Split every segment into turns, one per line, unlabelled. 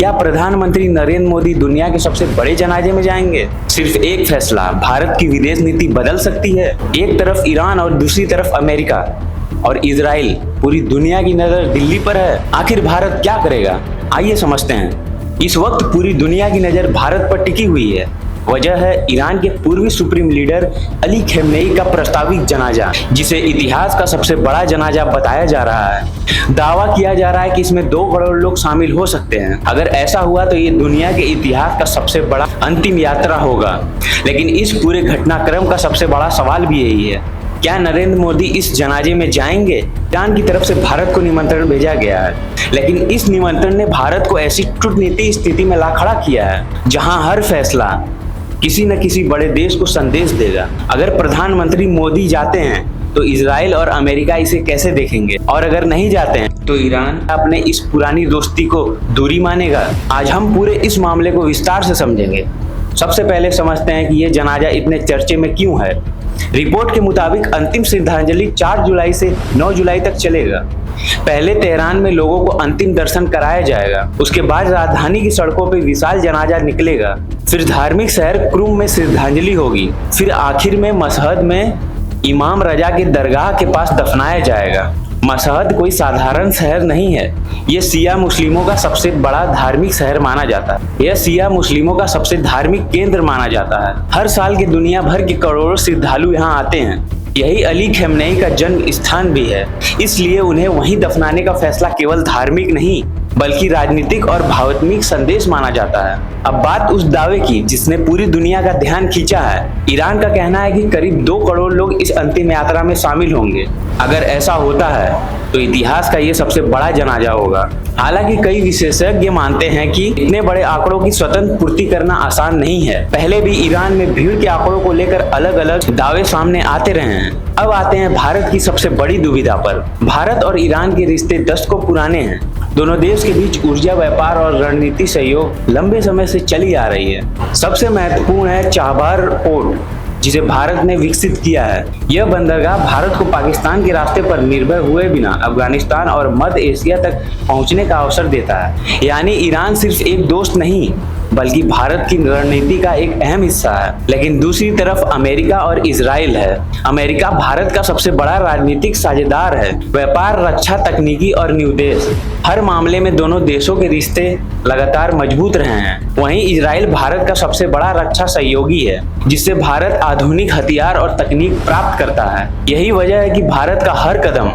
क्या प्रधानमंत्री नरेंद्र मोदी दुनिया के सबसे बड़े जनाजे में जाएंगे? सिर्फ एक फैसला भारत की विदेश नीति बदल सकती है। एक तरफ ईरान और दूसरी तरफ अमेरिका और इजराइल, पूरी दुनिया की नजर दिल्ली पर है। आखिर भारत क्या करेगा, आइए समझते हैं। इस वक्त पूरी दुनिया की नजर भारत पर टिकी हुई है। वजह है ईरान के पूर्वी सुप्रीम लीडर अली खamenei का प्रस्तावित जनाजा, जिसे इतिहास का सबसे बड़ा जनाजा बताया जा रहा है। दावा किया जा रहा है कि इसमें 2 करोड़ लोग शामिल हो सकते हैं। अगर ऐसा हुआ तो ये दुनिया के इतिहास का सबसे बड़ा अंतिम यात्रा होगा। लेकिन इस पूरे घटनाक्रम का सबसे बड़ा सवाल भी यही है, क्या नरेंद्र मोदी इस जनाजे में जाएंगे? ईरान की तरफ से भारत को निमंत्रण भेजा गया है, लेकिन इस निमंत्रण ने भारत को ऐसी कूटनीतिक स्थिति में ला खड़ा किया है जहां हर फैसला किसी न किसी बड़े देश को संदेश देगा। अगर प्रधानमंत्री मोदी जाते हैं तो इजराइल और अमेरिका इसे कैसे देखेंगे, और अगर नहीं जाते हैं तो ईरान अपने इस पुरानी दोस्ती को दूरी मानेगा। आज हम पूरे इस मामले को विस्तार से समझेंगे। सबसे पहले समझते हैं कि यह जनाजा इतने चर्चे में क्यों है। रिपोर्ट के मुताबिक अंतिम श्रद्धांजलि 4 जुलाई से 9 जुलाई तक चलेगा। पहले तेहरान में लोगों को अंतिम दर्शन कराया जाएगा, उसके बाद राजधानी की सड़कों पर विशाल जनाजा निकलेगा, फिर धार्मिक शहर क्रूम में श्रद्धांजलि होगी, फिर आखिर में मशहद में इमाम रजा के दरगाह के पास दफनाया जाएगा। मशहद कोई साधारण शहर नहीं है, यह शिया मुस्लिमों का सबसे बड़ा धार्मिक शहर माना जाता है। यह शिया मुस्लिमों का सबसे धार्मिक केंद्र माना जाता है। हर साल के दुनिया भर के करोड़ों श्रद्धालु यहाँ आते हैं। यही अली खamenei का जन्म स्थान भी है, इसलिए उन्हें वहीं दफनाने का फैसला केवल धार्मिक नहीं बल्कि राजनीतिक और भावनात्मक संदेश माना जाता है। अब बात उस दावे की जिसने पूरी दुनिया का ध्यान खींचा है। ईरान का कहना है कि करीब 2 करोड़ लोग इस अंतिम यात्रा में शामिल होंगे। अगर ऐसा होता है तो इतिहास का ये सबसे बड़ा जनाजा होगा। हालांकि कई विशेषज्ञ मानते हैं कि इतने बड़े आंकड़ों की स्वतंत्र पूर्ति करना आसान नहीं है। पहले भी ईरान में भीड़ के आंकड़ों को लेकर अलग अलग दावे सामने आते रहे हैं। अब आते हैं भारत की सबसे बड़ी दुविधा पर। भारत और ईरान के रिश्ते दशकों पुराने हैं। दोनों देश के बीच ऊर्जा, व्यापार और रणनीति सहयोग लंबे समय से चली आ रही है। सबसे महत्वपूर्ण है चाबहार पोर्ट, जिसे भारत ने विकसित किया है। यह बंदरगाह भारत को पाकिस्तान के रास्ते पर निर्भर हुए बिना अफगानिस्तान और मध्य एशिया तक पहुंचने का अवसर देता है। यानी ईरान सिर्फ एक दोस्त नहीं बल्कि भारत की रणनीति का एक अहम हिस्सा है। लेकिन दूसरी तरफ अमेरिका और इजराइल है। अमेरिका भारत का सबसे बड़ा राजनीतिक साझेदार है। व्यापार, रक्षा, तकनीकी और निवेश, हर मामले में दोनों देशों के रिश्ते लगातार मजबूत रहे हैं। वहीं इजराइल भारत का सबसे बड़ा रक्षा सहयोगी है, जिससे भारत आधुनिक हथियार और तकनीक प्राप्त करता है। यही वजह है कि भारत का हर कदम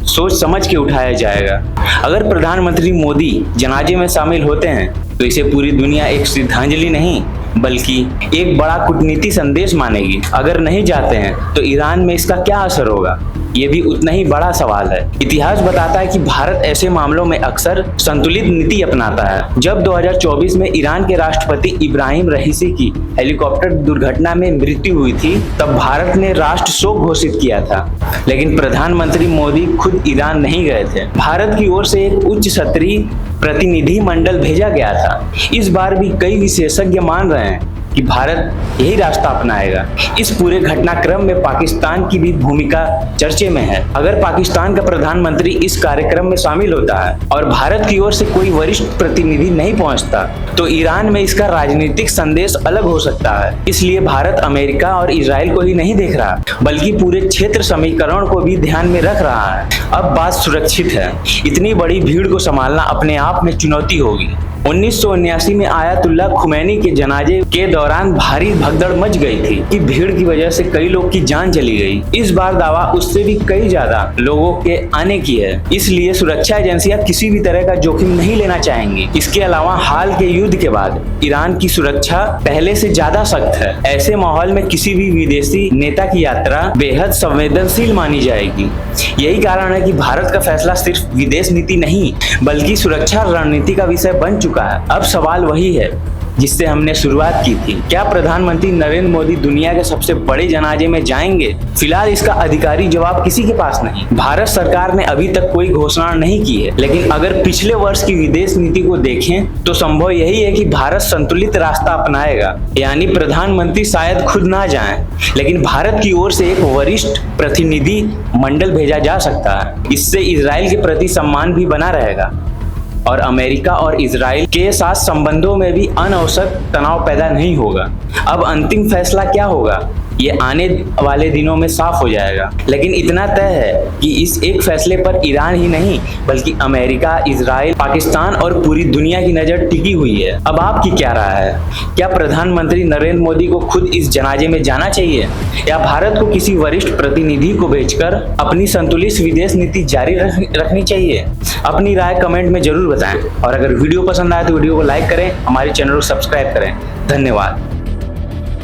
सोच समझ के उठाया जाएगा। अगर प्रधानमंत्री मोदी जनाजे में शामिल होते हैं तो इसे पूरी दुनिया एक श्रद्धांजलि नहीं बल्कि एक बड़ा कूटनीति संदेश मानेगी। अगर नहीं जाते हैं तो ईरान में इसका क्या असर होगा, ये भी उतना ही बड़ा सवाल है। इतिहास बताता है कि भारत ऐसे मामलों में अक्सर संतुलित नीति अपनाता है। जब 2024 में ईरान के राष्ट्रपति इब्राहिम रईसी की हेलीकॉप्टर दुर्घटना में मृत्यु हुई थी, तब भारत ने राष्ट्र शोक घोषित किया था, लेकिन प्रधानमंत्री मोदी खुद ईरान नहीं गए थे। भारत की ओर से एक उच्च स्तरीय प्रतिनिधि मंडल भेजा गया था। इस बार भी कई विशेषज्ञ मान रहे हैं कि भारत यही रास्ता अपनाएगा। इस पूरे घटनाक्रम में पाकिस्तान की भी भूमिका चर्चे में है। अगर पाकिस्तान का प्रधानमंत्री इस कार्यक्रम में शामिल होता है और भारत की ओर से कोई वरिष्ठ प्रतिनिधि नहीं पहुंचता, तो ईरान में इसका राजनीतिक संदेश अलग हो सकता है। इसलिए भारत अमेरिका और इजराइल को ही नहीं देख रहा बल्कि पूरे क्षेत्र समीकरण को भी ध्यान में रख रहा है। अब बात सुरक्षित है। इतनी बड़ी भीड़ को संभालना अपने आप में चुनौती होगी। 1979 में आयतुल्लाह खamenei के जनाजे के दौरान भारी भगदड़ मच गई थी कि भीड़ की वजह से कई लोग की जान चली गई। इस बार दावा उससे भी कई ज्यादा लोगों के आने की है, इसलिए सुरक्षा एजेंसियां किसी भी तरह का जोखिम नहीं लेना चाहेंगी। इसके अलावा हाल के युद्ध के बाद ईरान की सुरक्षा पहले से ज्यादा सख्त है। ऐसे माहौल में किसी भी विदेशी नेता की यात्रा बेहद संवेदनशील मानी जाएगी। यही कारण है कि भारत का फैसला सिर्फ विदेश नीति नहीं बल्कि सुरक्षा रणनीति का विषय बन चुका है। अब सवाल वही है जिससे हमने शुरुआत की थी, क्या प्रधानमंत्री नरेंद्र मोदी दुनिया के सबसे बड़े जनाजे में जाएंगे? फिलहाल इसका अधिकारिक जवाब किसी के पास नहीं। भारत सरकार ने अभी तक कोई घोषणा नहीं की है, लेकिन अगर पिछले वर्ष की विदेश नीति को देखें तो संभव यही है कि भारत संतुलित रास्ता अपनाएगा। यानी प्रधानमंत्री शायद खुद ना जाएं, लेकिन भारत की ओर से एक वरिष्ठ प्रतिनिधि मंडल भेजा जा सकता है। इससे इजराइल के प्रति सम्मान भी बना रहेगा। और अमेरिका और इजराइल के साथ संबंधों में भी अनावश्यक तनाव पैदा नहीं होगा। अब अंतिम फैसला क्या होगा ये आने वाले दिनों में साफ हो जाएगा, लेकिन इतना तय है कि इस एक फैसले पर ईरान ही नहीं बल्कि अमेरिका, इजराइल, पाकिस्तान और पूरी दुनिया की नजर टिकी हुई है। अब आपकी क्या राय है? क्या प्रधानमंत्री नरेंद्र मोदी को खुद इस जनाजे में जाना चाहिए या भारत को किसी वरिष्ठ प्रतिनिधि को भेजकर अपनी संतुलित विदेश नीति जारी रखनी चाहिए? अपनी राय कमेंट में जरूर बताएं और अगर वीडियो पसंद आए तो वीडियो को लाइक करें, हमारे चैनल को सब्सक्राइब करें। धन्यवाद।